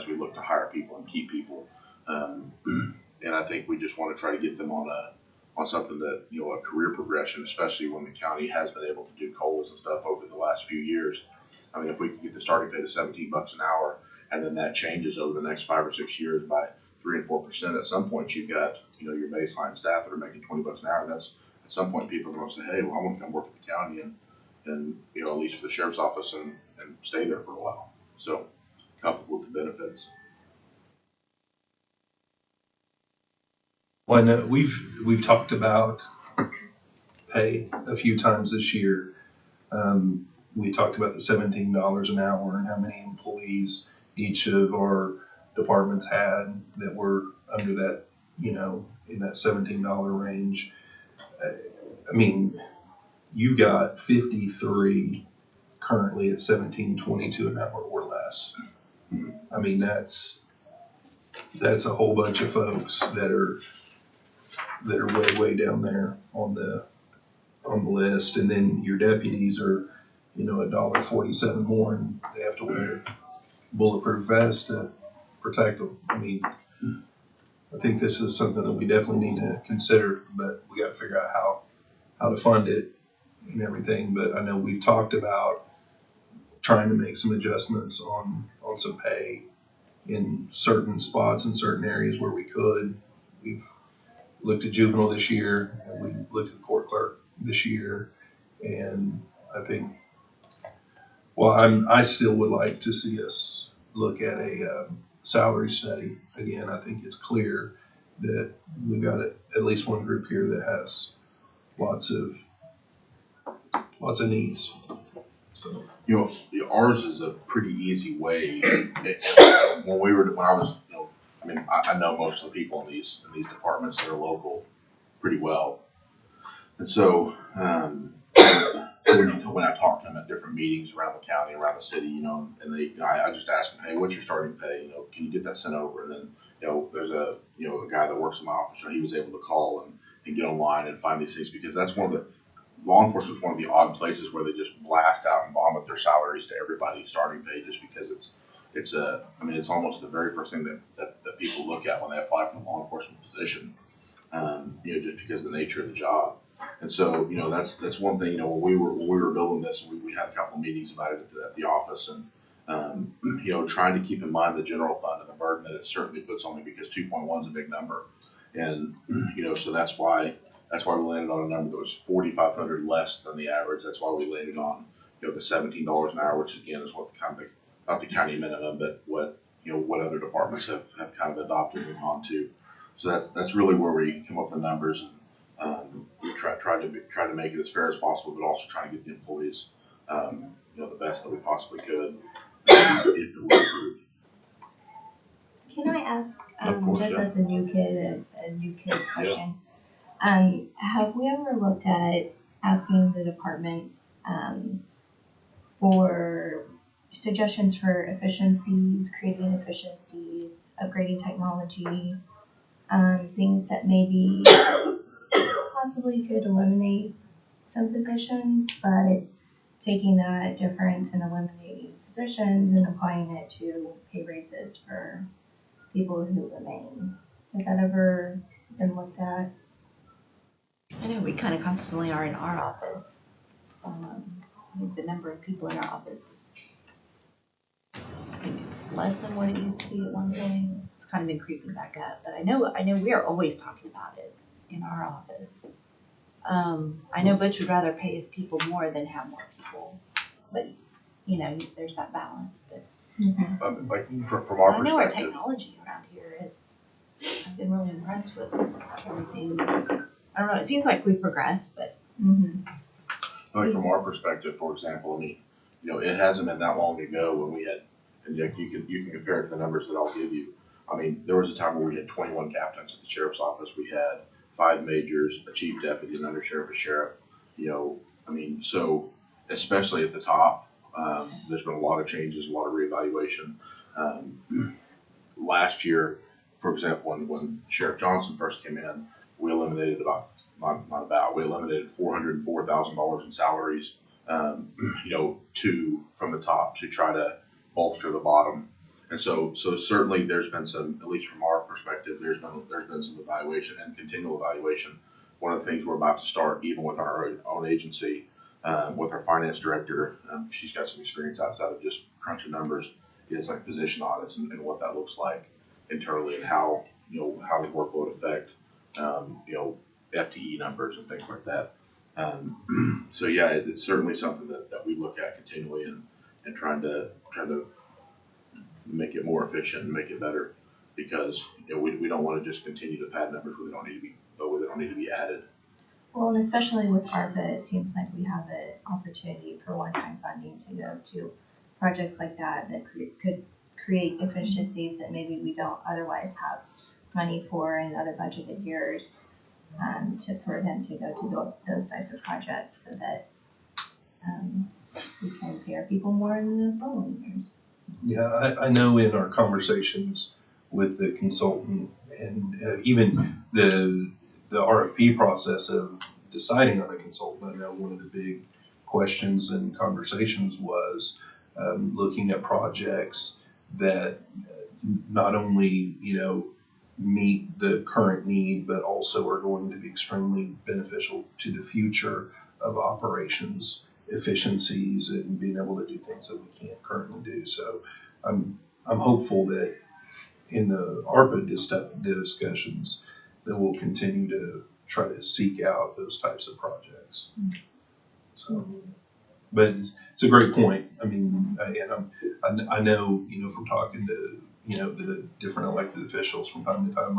look to hire people and keep people. And I think we just want to try to get them on something that, you know, a career progression, especially when the county has been able to do COLAs and stuff over the last few years. I mean, if we can get the starting pay to $17 an hour, and then that changes over the next 5 or 6 years by 3 and 4%, at some point you've got, you know, your baseline staff that are making $20 an hour. That's at some point people are going to say, hey, well, I want to come work at the county and you know, at least for the sheriff's office and stay there for a while. So, coupled with the benefits. Well, I know we've talked about pay a few times this year. We talked about the $17 an hour and how many employees each of our departments had that were under that, you know, in that $17 range. I mean, you've got 53 currently at $17.22 an hour or less. I mean, that's a whole bunch of folks that are way down there on the list. And then your deputies are, you know, $1.47 more, and they have to wear bulletproof vests to protect them. I mean, I think this is something that we definitely need to consider, but we got to figure out how how to fund it and everything, but I know we've talked about trying to make some adjustments on some pay in certain spots in certain areas where we could. We've looked at juvenile this year, and we looked at court clerk this year, and I think, well, I still would like to see us look at a salary study. Again, I think it's clear that we've got at least one group here that has lots of needs. So, You know, ours is a pretty easy way. When I was, you know, I mean, I know most of the people in these departments that are local pretty well, and so when I talk to them at different meetings around the county, around the city, you know, and they, you know, I just ask them, hey, what's your starting pay? You know, can you get that sent over? And then, you know, there's a guy that works in my office, so he was able to call and get online and find these things, because that's one of the law enforcement is one of the odd places where they just blast out and vomit their salaries to everybody starting pay, just because it's almost the very first thing that people look at when they apply for the law enforcement position, you know, just because of the nature of the job. And so, you know, that's one thing, you know, when we were building this, we had a couple of meetings about it at the office, and you know, trying to keep in mind the general fund and the burden that it certainly puts on me, because 2.1 is a big number. And, you know, so that's why we landed on a number that was 4,500 less than the average. That's why we landed on, you know, the $17 an hour, which again is what not the county minimum, but what, you know, what other departments have kind of adopted and gone to. So that's really where we come up with the numbers, and we try to make it as fair as possible, but also trying to get the employees, you know, the best that we possibly could. If it was approved. Can I ask, Of course, just yeah. as a new kid question? Have we ever looked at asking the departments, for suggestions for efficiencies, creating efficiencies, upgrading technology, things that maybe possibly could eliminate some positions, but taking that difference and eliminating positions and applying it to pay raises for people who remain? Has that ever been looked at? I know we kind of constantly are in our office. The number of people in our office is, I think it's less than what it used to be at one point. It's kind of been creeping back up, but I know we are always talking about it in our office. I know Butch would rather pay his people more than have more people, but you know, there's that balance. But Like from our I know our perspective, technology around here is, I've been really impressed with everything. I don't know, it seems like we progress, but. like from our perspective, for example, I mean, you know, it hasn't been that long ago when we had, and you can compare it to the numbers that I'll give you. I mean, there was a time where we had 21 captains at the sheriff's office. We had 5 majors, a chief deputy, an undersheriff, a sheriff. You know, I mean, so especially at the top, there's been a lot of changes, a lot of reevaluation. Last year, for example, when Sheriff Johnson first came in, we eliminated we eliminated $404,000 in salaries, you know, from the top to try to bolster the bottom. And so certainly there's been some, at least from our perspective, there's been some evaluation and continual evaluation. One of the things we're about to start, even with our own agency, with our finance director, she's got some experience outside of just crunching numbers, is like position audits and what that looks like internally, and how does workload affect, you know, FTE numbers and things like that. So yeah, it's certainly something that we look at continually and trying to make it more efficient and make it better, because you know, we don't want to just continue to pad numbers where they don't need to be added. Well, and especially with ARPA, it seems like we have an opportunity for one-time funding to go to projects like that could create efficiencies that maybe we don't otherwise have money for in other budgeted years, for them to go to those types of projects, so that we can pay our people more in the following years. yeah, I know in our conversations with the consultant and even the RFP process of deciding on a consultant, I know one of the big questions and conversations was looking at projects that not only, you know, meet the current need, but also are going to be extremely beneficial to the future of operations, efficiencies, and being able to do things that we can't currently do. So I'm hopeful that in the ARPA discussions, that we'll continue to try to seek out those types of projects. So, but it's a great point. I mean, and I know, you know, from talking to, you know, the different elected officials from time to time,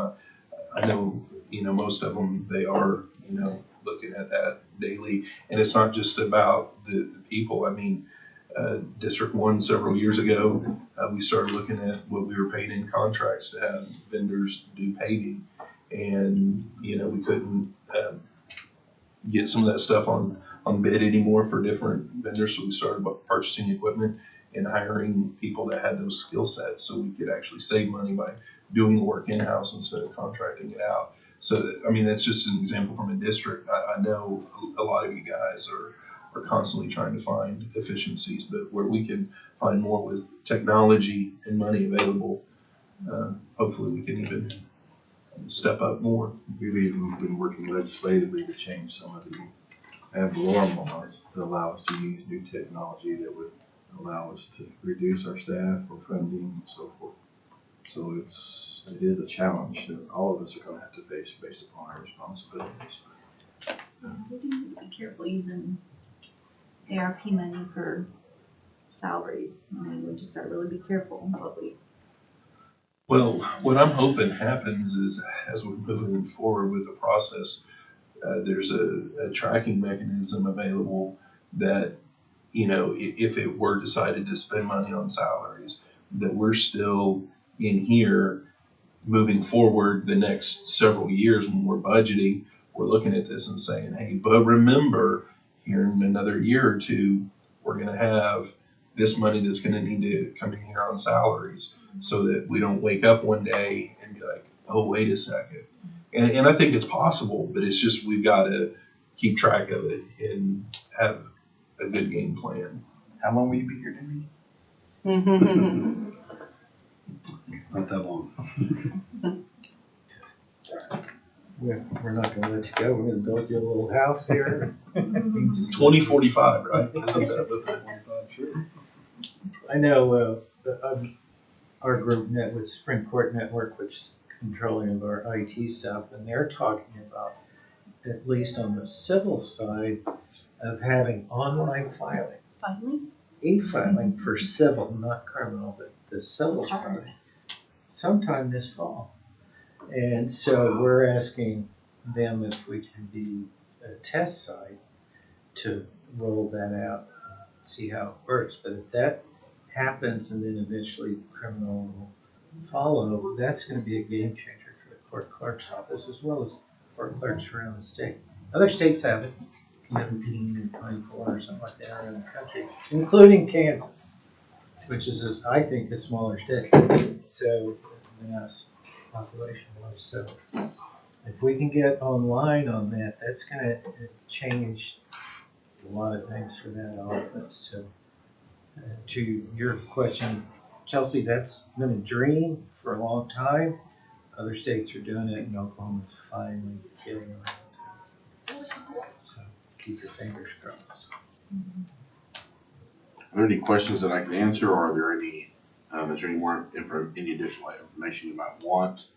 I know, you know, most of them, they are, you know, looking at that daily. And it's not just about the people. I mean, District 1 several years ago, we started looking at what we were paying in contracts to have vendors do paving. And, you know, we couldn't get some of that stuff on bid anymore for different vendors. So we started purchasing equipment and hiring people that had those skill sets so we could actually save money by doing the work in-house instead of contracting it out. So, I mean, that's just an example from a district. I know a lot of you guys are constantly trying to find efficiencies, but where we can find more with technology and money available, hopefully we can even step up more. We've even been working legislatively to change some of the ad valorem laws to allow us to use new technology that would allow us to reduce our staff or funding and so forth. So it is a challenge that all of us are going to have to face based upon our responsibilities. We do need to be careful using ARP money for salaries. I mean, we just gotta really be careful what we. Well, what I'm hoping happens is as we're moving forward with the process, there's a tracking mechanism available that, you know, if it were decided to spend money on salaries, that we're still in here moving forward the next several years when we're budgeting, we're looking at this and saying, hey, but remember, here in another year or two, we're going to have this money that's going to need to come in here on salaries so that we don't wake up one day and be like, oh, wait a second. And I think it's possible, but it's just we've got to keep track of it and have a good game plan. How long will you be here, Debbie? Not that long. We're not gonna let you go, we're gonna build you a little house here. 2045, right? Isn't that what the Sure. I know, our group met with Supreme Court Network, which is controlling of our IT stuff, and they're talking about, at least on the civil side, of having online filing. Finally? E-filing for civil, not criminal, but the civil It's hard. side, sometime this fall. And so we're asking them if we can be a test site to roll that out, see how it works. But if that happens and then eventually criminal will follow, that's gonna be a game changer for the court clerk's office as well as court clerks around the state. Other states have it, 17 and 24 or something like that around the country, including Kansas, which is, I think, a smaller state. So, than us, population wise. So, if we can get online on that, that's gonna change a lot of things for that office. So, to your question, Chelsea, that's been a dream for a long time. Other states are doing it, and Oklahoma's finally getting around to it. So keep your fingers crossed. Are there any questions that I can answer, or are there any, is there any more any additional information you might want?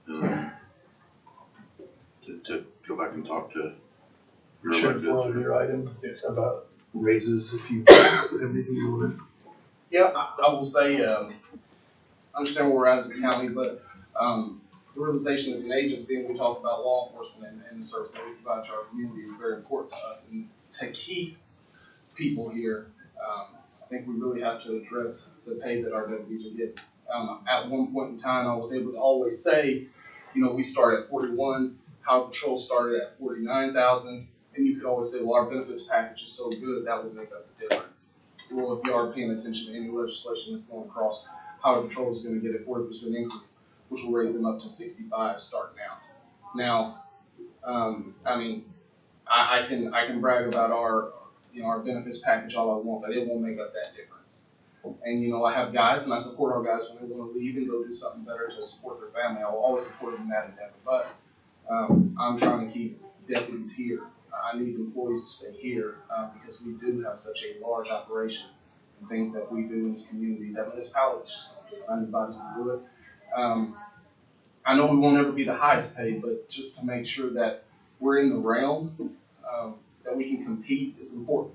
To go back and talk to your Sheriff, elected. on your item about raises, if you everything you want. Yeah, I will say, I understand where we're at as a county, but the realization as an agency, and we talk about law enforcement and the service that we provide to our community is very important to us. And to keep people here, I think we really have to address the pay that our deputies are getting. At one point in time, I was able to always say, you know, we start at 41, Highway Patrol started at 49,000, and you could always say, well, our benefits package is so good that would make up the difference. Well, if you are paying attention to any legislation that's going across, Highway Patrol is going to get a 40% increase, which will raise them up to 65 starting out. Now, I mean, I can brag about our benefits package all I want, but it won't make up that difference. And, you know, I have guys and I support our guys when they want to leave and go do something better to support their family. I will always support them in that endeavor. But I'm trying to keep deputies here. I need employees to stay here because we do have such a large operation and things that we do in this community that municipalities just don't find bodies to do it. I know we won't ever be the highest paid, but just to make sure that we're in the realm that we can compete is important.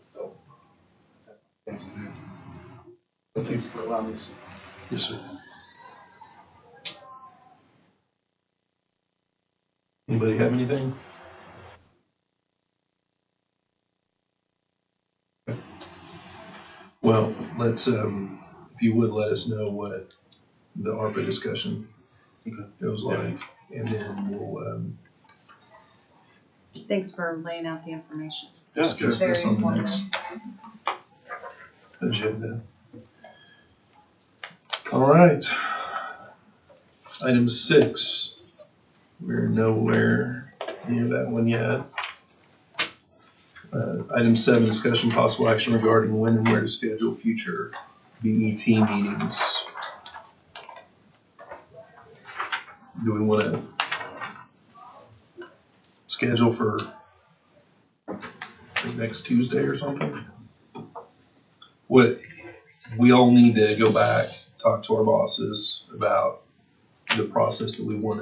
So that's my stance. Thank you for allowing me to speak. Yes, sir. Anybody have anything? Well, let's, if you would let us know what the ARPA discussion goes like, and then we'll, Thanks for laying out the information. discuss Very this on the informative. next agenda. All right. Item 6, we're nowhere near that one yet. Item 7, discussion possible action regarding when and where to schedule future BET meetings. Do we want to schedule for like next Tuesday or something? What, we all need to go back, talk to our bosses about the process that we want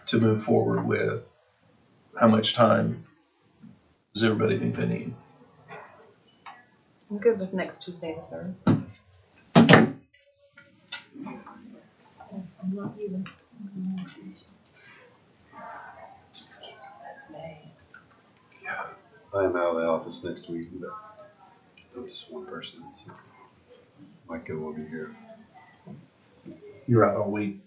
to move forward with. How much time does everybody think they need? I'm good with next Tuesday the 3rd. I'm out of the office next week, but I'm just one person, so Micah will be here. You're out all week.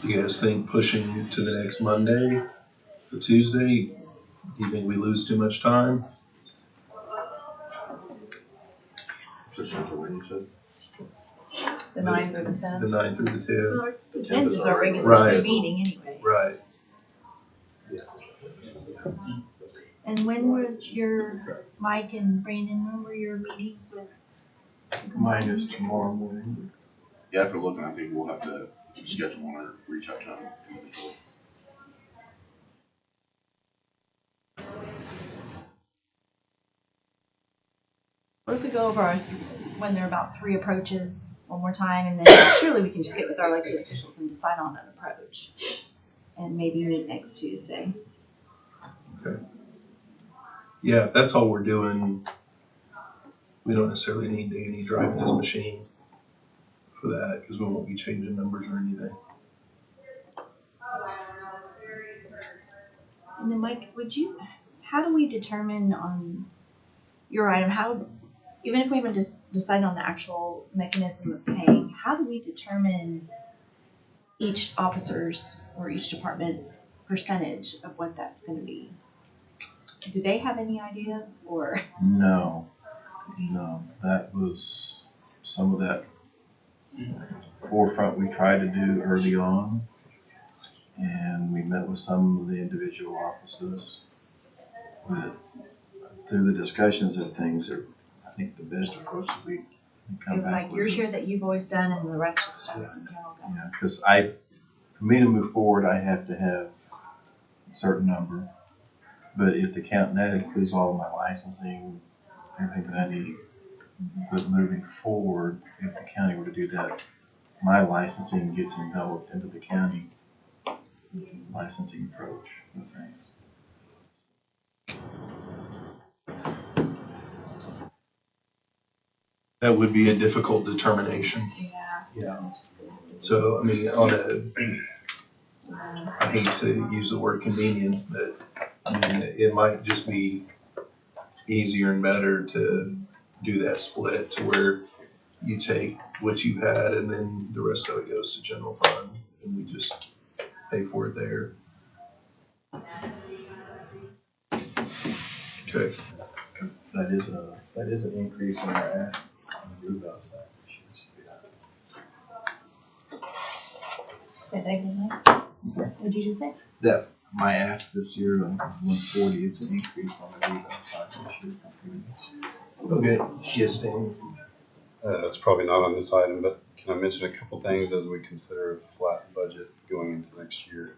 You guys think pushing to the next Monday, the Tuesday, do you think we lose too much time? The 9th or the 10th. The 9th through the 10th? The 10th is our regular Right. meeting anyway. Right. And when was your, Mike and Brandon, when were your meetings with? the Mine is consultant? tomorrow morning. Yeah, after looking, I think we'll have to schedule one or reach out to them individually. What if we go over our, when there are about 3 approaches one more time, and then surely we can just get with our elected officials and decide on an approach? And maybe meet next Tuesday. Yeah, if that's all we're doing, we don't necessarily need Danny driving his machine for that, because we won't be changing numbers or anything. And then Mike, how do we determine on your item, even if we haven't decided on the actual mechanism of paying, how do we determine each officer's or each department's percentage of what that's gonna be? Do they have any idea, or? No, that was some of that forefront we tried to do early on. And we met with some of the individual offices. But through the discussions of things, I think the best approach that we can come It was back like with. your share that you've always done and the rest just done in general government. Yeah, because for me to move forward, I have to have a certain number. But if that includes all of my licensing, everything that I need. But moving forward, if the county were to do that, my licensing gets enveloped into the county licensing approach of things. That would be a difficult determination. Yeah. Yeah. It's just gonna have to be- So, I mean, I hate to use the word convenience, but I mean, it might just be easier and better to do that split to where you take what you had and then the rest of it goes to general fund and we just pay for it there. Okay. That is an increase in our ask on the rebound side. Say that again, Mike. I'm sorry? What'd you just say? That my ask this year on 140, it's an increase on the rebound side this year. Okay, yes, Dan. That's probably not on this item, but can I mention a couple things as we consider a flat budget going into next year?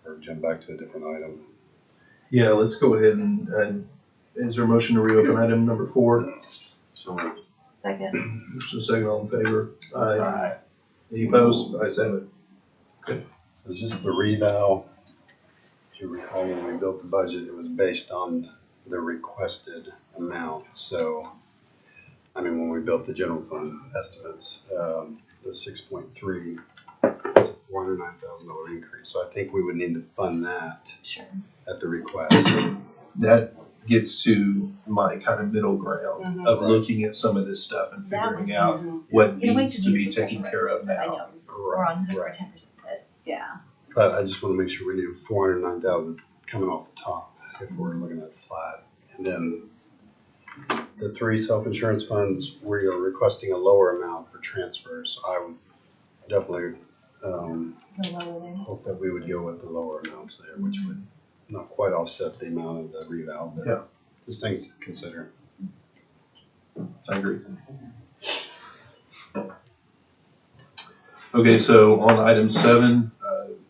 Or jump back to a different item? Yeah, let's go ahead and is there a motion to reopen item number 4? So Second. Motion second, all in favor? Aye. Any opposed? Ayes have it. So just the reval, if you recall when we built the budget, it was based on the requested amount. So, I mean, when we built the general fund estimates, the 6.3, that's a $409,000 increase. So I think we would need to fund that Sure. at the request. That gets to my kind of middle ground of looking at some of this stuff and That figuring would- out what You know, wait needs till to you be get to taken the care of I now. know, we're on hook for Right. 10%, but yeah. But I just want to make sure we knew 409,000 coming off the top if we're looking at flat. And then the 3 self-insurance funds, we are requesting a lower amount for transfers. So I would definitely The lower than. hope that we would go with the lower amounts there, which would not quite offset the amount of the reval, but Yeah. just things to consider. I agree. Okay, so on item 7,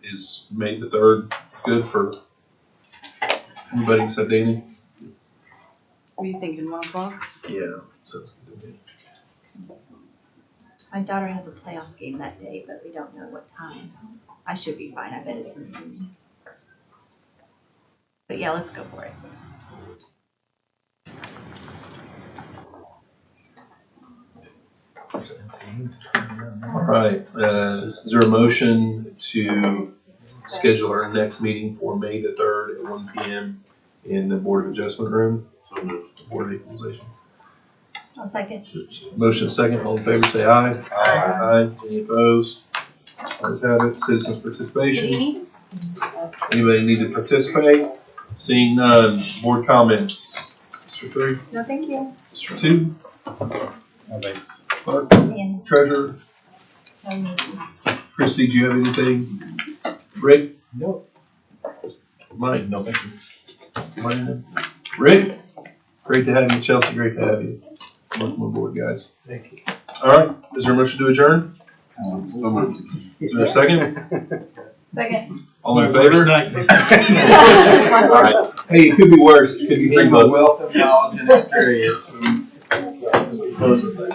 is May the 3rd good for anybody except Danny? Were you thinking 1 o'clock? Yeah, sounds good to me. My daughter has a playoff game that day, but we don't know what time. I should be fine. I bet it's in the evening. But yeah, let's go for it. All right, is there a motion to schedule our next meeting for May the 3rd at 1 p.m. in the Board of Adjustment Room? So moved. Board of Equalization. I'll second. Motion second, all in favor say aye. Aye. Any opposed? Ayes have it. Citizens What do you participation. need? Anybody need to participate? Seeing none. Board comments. Mr. 3, No, thank you. Mr. 2, Thanks. Clerk, And Treasurer, no need. Christie, do you have anything? Rick? Nope. Mike? No, thank you. Mike? Rick? Great to have you. Chelsea, great to have you. Welcome aboard, guys. Thank you. All right, is there a motion to adjourn? So moved. Is there a second? Second. All in favor? All right. Hey, it could be worse. It could be 3 votes. Wealth of knowledge and experience. Close this thing.